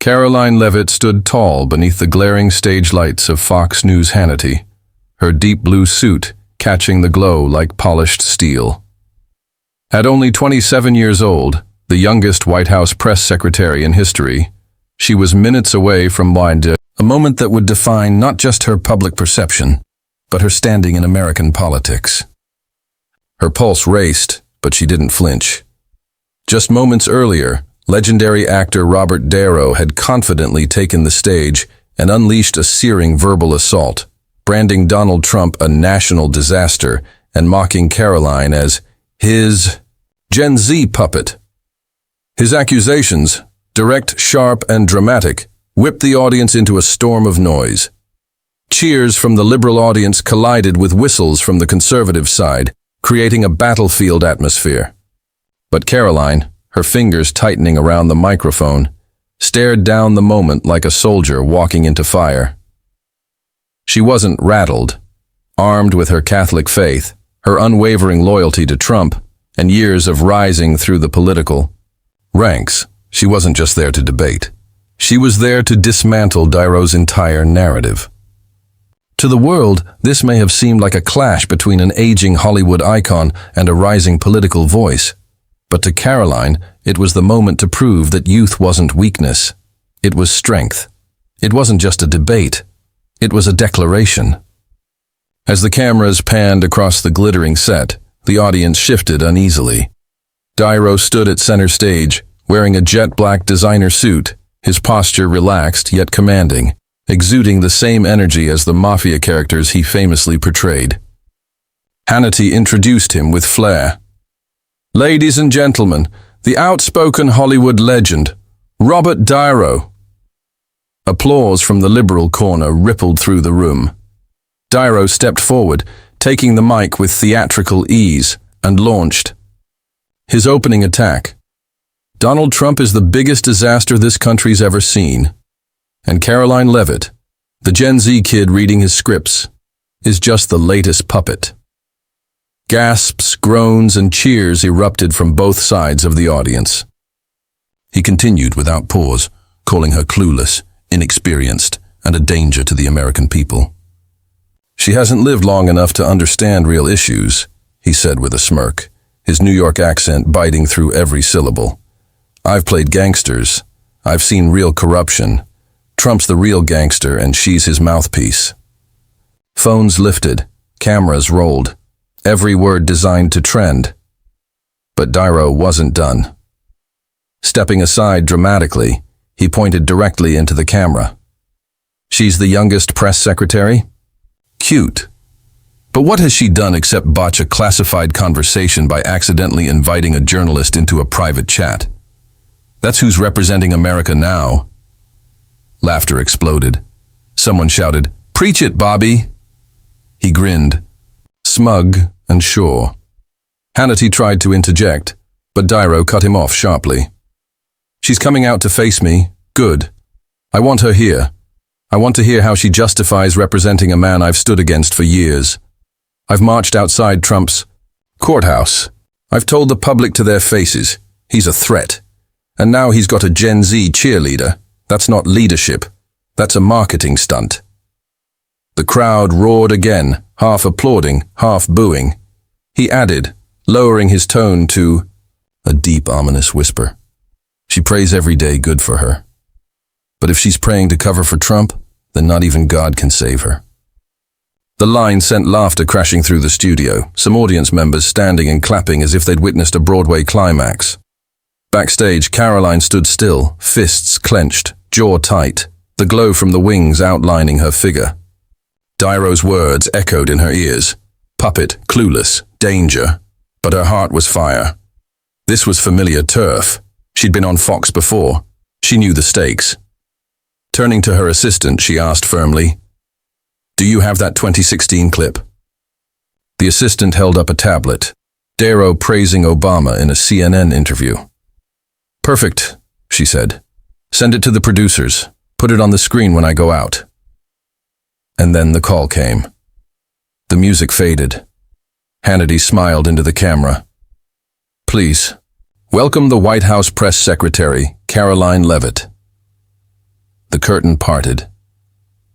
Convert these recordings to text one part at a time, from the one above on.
Karoline Leavitt stood tall beneath the glaring stage lights of Fox News Hannity, her deep blue suit catching the glow like polished steel. At only 27 years old, the youngest White House press secretary in history, she was minutes away from a moment that would define not just her public perception, but her standing in American politics. Her pulse raced, but she didn't flinch. Just moments earlier, legendary actor Robert De Niro had confidently taken the stage and unleashed a searing verbal assault, branding Donald Trump a national disaster and mocking Karoline as his Gen Z puppet. His accusations, direct, sharp, and dramatic, whipped the audience into a storm of noise. Cheers from the liberal audience collided with whistles from the conservative side, creating a battlefield atmosphere. But Karoline, her fingers tightening around the microphone, stared down the moment like a soldier walking into fire. She wasn't rattled. Armed with her Catholic faith, her unwavering loyalty to Trump, and years of rising through the political ranks, she wasn't just there to debate. She was there to dismantle De Niro's entire narrative. To the world, this may have seemed like a clash between an aging Hollywood icon and a rising political voice. But to Karoline, it was the moment to prove that youth wasn't weakness. It was strength. It wasn't just a debate. It was a declaration. As the cameras panned across the glittering set, the audience shifted uneasily. De Niro stood at center stage, wearing a jet-black designer suit, his posture relaxed yet commanding, exuding the same energy as the mafia characters he famously portrayed. Hannity introduced him with flair. "Ladies and gentlemen, the outspoken Hollywood legend, Robert De Niro." Applause from the liberal corner rippled through the room. De Niro stepped forward, taking the mic with theatrical ease, and launched his opening attack. "Donald Trump is the biggest disaster this country's ever seen. And Karoline Leavitt, the Gen Z kid reading his scripts, is just the latest puppet." Gasps, groans, and cheers erupted from both sides of the audience. He continued without pause, calling her clueless, inexperienced, and a danger to the American people. "She hasn't lived long enough to understand real issues," he said with a smirk, his New York accent biting through every syllable. "I've played gangsters. I've seen real corruption. Trump's the real gangster and she's his mouthpiece." Phones lifted, cameras rolled, every word designed to trend. But De Niro wasn't done. Stepping aside dramatically, he pointed directly into the camera. "She's the youngest press secretary? Cute. But what has she done except botch a classified conversation by accidentally inviting a journalist into a private chat? That's who's representing America now." Laughter exploded. Someone shouted, "Preach it, Bobby!" He grinned, smug and sure. Hannity tried to interject, but De Niro cut him off sharply. "She's coming out to face me. Good. I want her here. I want to hear how she justifies representing a man I've stood against for years. I've marched outside Trump's courthouse. I've told the public to their faces, he's a threat. And now he's got a Gen Z cheerleader. That's not leadership. That's a marketing stunt." The crowd roared again, half applauding, half booing. He added, lowering his tone to a deep, ominous whisper, "She prays every day good for her. But if she's praying to cover for Trump, then not even God can save her." The line sent laughter crashing through the studio, some audience members standing and clapping as if they'd witnessed a Broadway climax. Backstage, Karoline stood still, fists clenched, jaw tight, the glow from the wings outlining her figure. De Niro's words echoed in her ears. Puppet, clueless, danger. But her heart was fire. This was familiar turf. She'd been on Fox before. She knew the stakes. Turning to her assistant, she asked firmly, "Do you have that 2016 clip?" The assistant held up a tablet, De Niro praising Obama in a CNN interview. "Perfect," she said. "Send it to the producers. Put it on the screen when I go out." And then the call came. The music faded. Hannity smiled into the camera. "Please, welcome the White House press secretary, Karoline Leavitt." The curtain parted.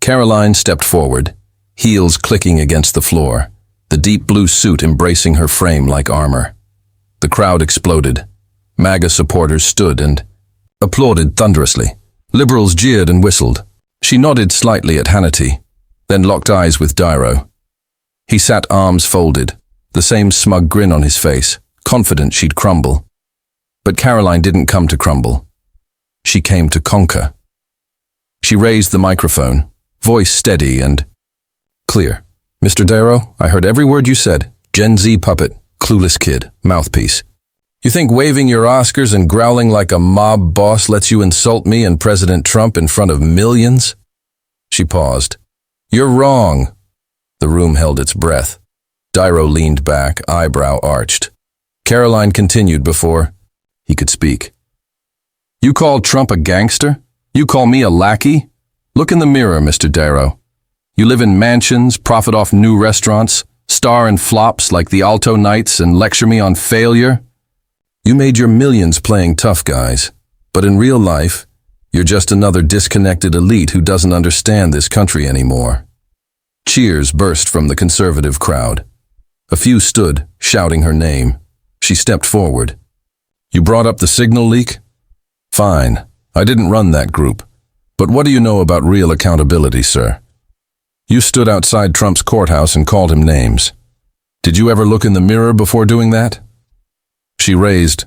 Karoline stepped forward, heels clicking against the floor, the deep blue suit embracing her frame like armor. The crowd exploded. MAGA supporters stood and applauded thunderously. Liberals jeered and whistled. She nodded slightly at Hannity, then locked eyes with Dyro. He sat arms folded, the same smug grin on his face, confident she'd crumble. But Karoline didn't come to crumble. She came to conquer. She raised the microphone, voice steady and clear. "Mr. Darrow, I heard every word you said. Gen Z puppet, clueless kid, mouthpiece. You think waving your Oscars and growling like a mob boss lets you insult me and President Trump in front of millions?" She paused. "You're wrong." The room held its breath. Dyro leaned back, eyebrow arched. Karoline continued before he could speak. "You call Trump a gangster? You call me a lackey? Look in the mirror, Mr. Darrow. You live in mansions, profit off new restaurants, star in flops like the Alto Nights and lecture me on failure. You made your millions playing tough guys, but in real life, you're just another disconnected elite who doesn't understand this country anymore." Cheers burst from the conservative crowd. A few stood, shouting her name. She stepped forward. "You brought up the signal leak? Fine, I didn't run that group. But what do you know about real accountability, sir? You stood outside Trump's courthouse and called him names. Did you ever look in the mirror before doing that?" She raised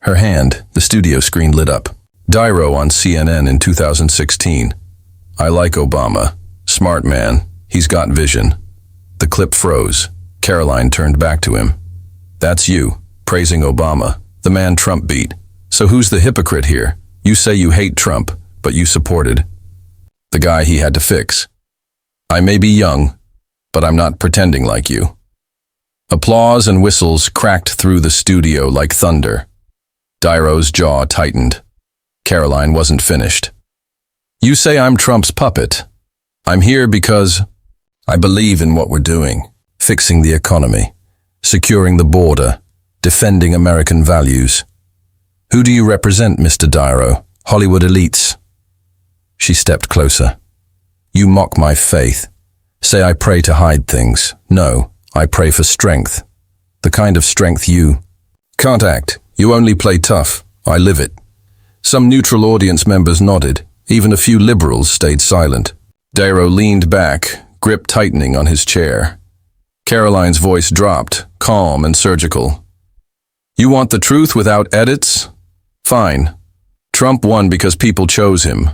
her hand. The studio screen lit up. Dyro on CNN in 2016. "I like Obama. Smart man. He's got vision." The clip froze. Karoline turned back to him. "That's you, praising Obama, the man Trump beat. So who's the hypocrite here? You say you hate Trump, but you supported the guy he had to fix. I may be young, but I'm not pretending like you." Applause and whistles cracked through the studio like thunder. Dyro's jaw tightened. Karoline wasn't finished. "You say I'm Trump's puppet. I'm here because I believe in what we're doing, fixing the economy, securing the border, defending American values. Who do you represent, Mr. Dyro? Hollywood elites?" She stepped closer. "You mock my faith. Say I pray to hide things. No, I pray for strength. The kind of strength you can't act. You only play tough. I live it." Some neutral audience members nodded. Even a few liberals stayed silent. Dyro leaned back, grip tightening on his chair. Karoline's voice dropped, calm and surgical. "You want the truth without edits? Fine. Trump won because people chose him.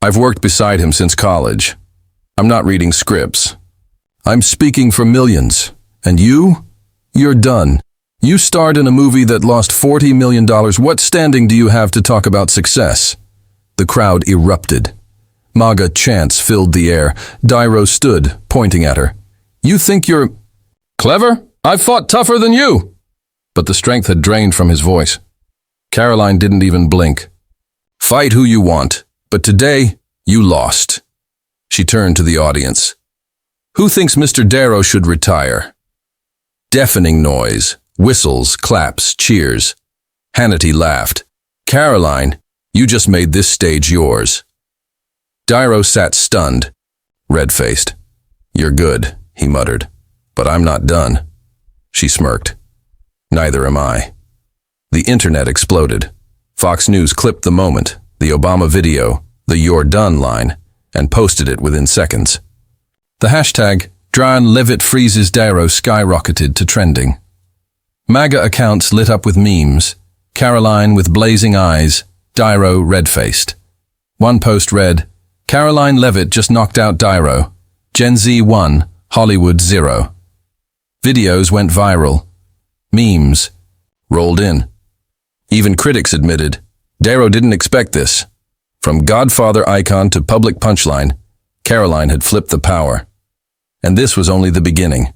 I've worked beside him since college. I'm not reading scripts. I'm speaking for millions. And you? You're done. You starred in a movie that lost $40 million. What standing do you have to talk about success?" The crowd erupted. MAGA chants filled the air. Dyro stood, pointing at her. "You think you're clever? I've fought tougher than you." But the strength had drained from his voice. Karoline didn't even blink. "Fight who you want, but today you lost." She turned to the audience. "Who thinks Mr. Darrow should retire?" Deafening noise, whistles, claps, cheers. Hannity laughed. "Karoline, you just made this stage yours." Dyro sat stunned, red-faced. "You're good," he muttered, "but I'm not done." She smirked. "Neither am I." The internet exploded. Fox News clipped the moment, the Obama video, the "You're done" line, and posted it within seconds. The hashtag Karoline Leavitt freezes Darrow skyrocketed to trending. MAGA accounts lit up with memes, Karoline with blazing eyes, Dyro red-faced. One post read, "Karoline Leavitt just knocked out Dyro. Gen Z 1, Hollywood 0. Videos went viral. Memes rolled in. Even critics admitted, Darrow didn't expect this. From Godfather icon to public punchline, Karoline had flipped the power. And this was only the beginning.